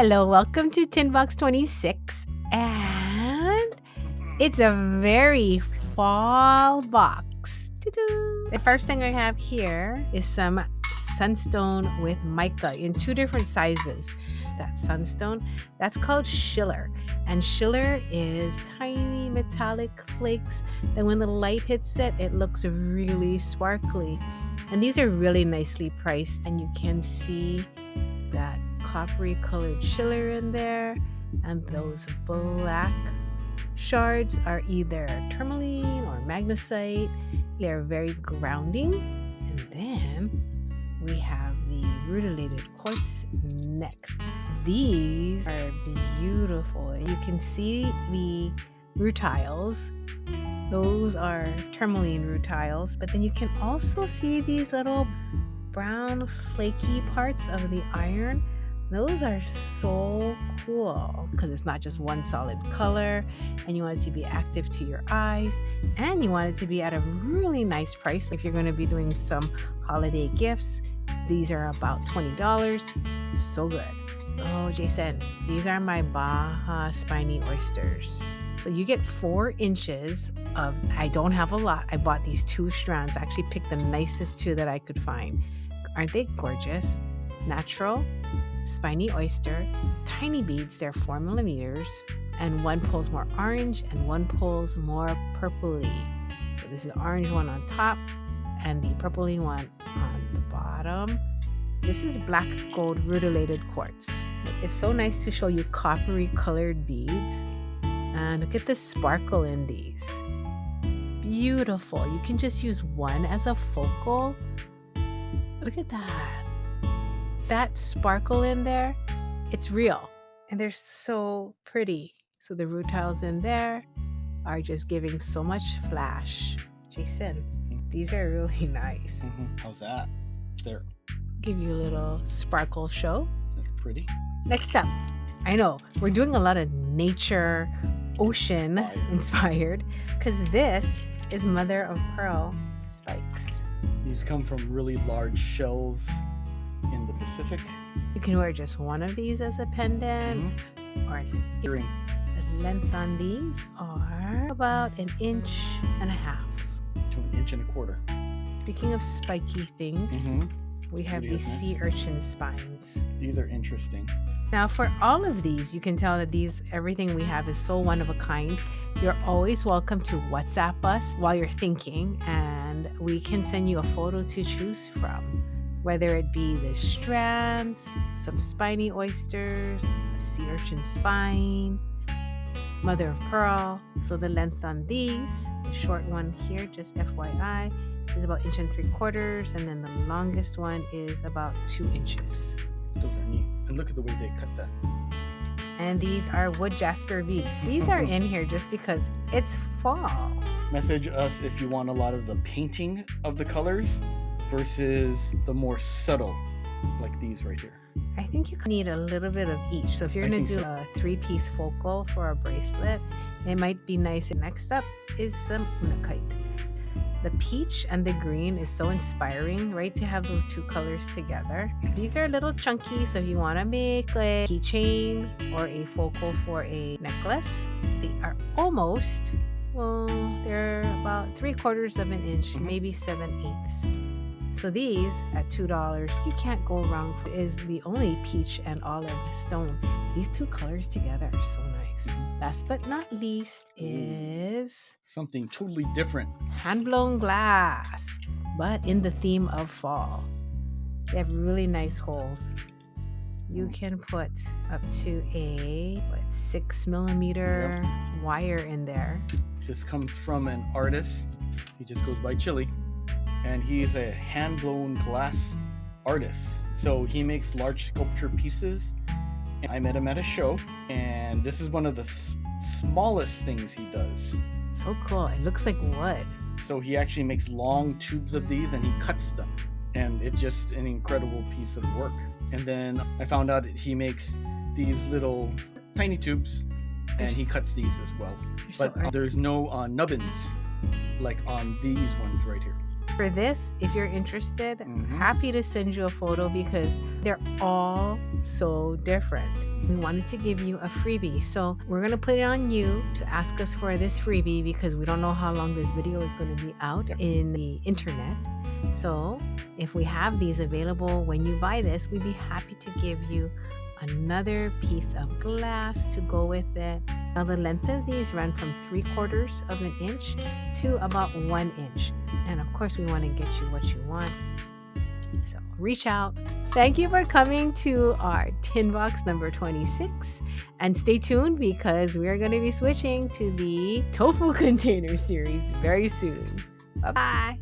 Hello, welcome to Tinbox 26, and it's a very fall box. Doo-doo. The first thing I have here is some Sunstone with Mica in two different sizes. That Sunstone, that's called Schiller, and Schiller is tiny metallic flakes that when the light hits it, it looks really sparkly. And these are really nicely priced, and you can see that coppery colored Schiller in there, and those black shards are either Tourmaline or magnesite. They're very grounding. And then we have the Rutilated Quartz next. These are beautiful. You can see the rutiles. Those are Tourmaline rutiles, but then you can also see these little brown flaky parts of the iron. Those are so cool because it's not just one solid color, and you want it to be active to your eyes, and you want it to be at a really nice price. If you're going to be doing some holiday gifts, these are about $20. So good. Oh, Jason, these are my Baja Spiny oysters. So you get 4 inches of, I don't have a lot. I bought these 2 strands. I actually picked the nicest 2 that I could find. Aren't they gorgeous? Natural spiny oyster, tiny beads. They're 4 millimeters, and one pulls more orange and one pulls more purpley. So this is the orange one on top and the purpley one on the bottom. This is black gold rutilated quartz. It's so nice to show you coppery colored beads. And look at the sparkle in these. Beautiful. You can just use one as a focal. Look at that. That sparkle in there, it's real. And they're so pretty. So the rutiles in there are just giving so much flash. Jason, these are really nice. How's that? There. Give you a little sparkle show. That's pretty. Next up, I know we're doing a lot of nature, ocean inspired, because this is mother of pearl spikes. These come from really large shells in the Pacific. You can wear just one of these as a pendant or as an earring. The length on these are about 1.5 inches to 1.25 inches. Speaking of spiky things, we have these sea urchin spines. These are interesting. Now for all of these, you can tell that everything we have is so one of a kind. You're always welcome to WhatsApp us while you're thinking, and we can send you a photo to choose from. Whether it be the strands, some spiny oysters, a sea urchin spine, mother of pearl. So the length on these, the short one here, just FYI, is about 1.75 inches, and then the longest one is about 2 inches. Those are neat. And look at the way they cut that. And these are wood Jasper beads. These are in here just because it's fall. Message us if you want a lot of the painting of the colors versus the more subtle, like these right here. I think you need a little bit of each. So if you're going to do a 3-piece focal for a bracelet, it might be nice. Next up is some Unakite. The peach and the green is so inspiring, right? To have those 2 colors together. These are a little chunky, so if you want to make a keychain or a focal for a necklace, they are almost, well, they're about 3/4 inch, maybe 7/8. So these at $2, you can't go wrong. Is the only peach and olive stone. These 2 colors together are so nice. Last but not least is something totally different. Hand-blown glass, but in the theme of fall. They have really nice holes. You can put up to a 6 millimeter wire in there. This comes from an artist. He just goes by Chile, and he's a hand-blown glass artist. So he makes large sculpture pieces. I met him at a show, and this is one of the smallest things he does. So cool. It looks like wood. So he actually makes long tubes of these, and he cuts them, and it's just an incredible piece of work. And then I found out he makes these little tiny tubes, and he cuts these as well. But there's no nubbins like on these ones right here. For this, if you're interested, happy to send you a photo, because They're all so different. We wanted to give you a freebie, so we're going to put it on you to ask us for this freebie because we don't know how long this video is going to be out in the internet. So if we have these available when you buy this, we'd be happy to give you another piece of glass to go with it. Now the length of these run from 3/4 of an inch to about 1 inch. And of course we want to get you what you want. So reach out. Thank you for coming to our Tinbox number 26. And stay tuned because we're going to be switching to the Tofu container series very soon. Bye-bye.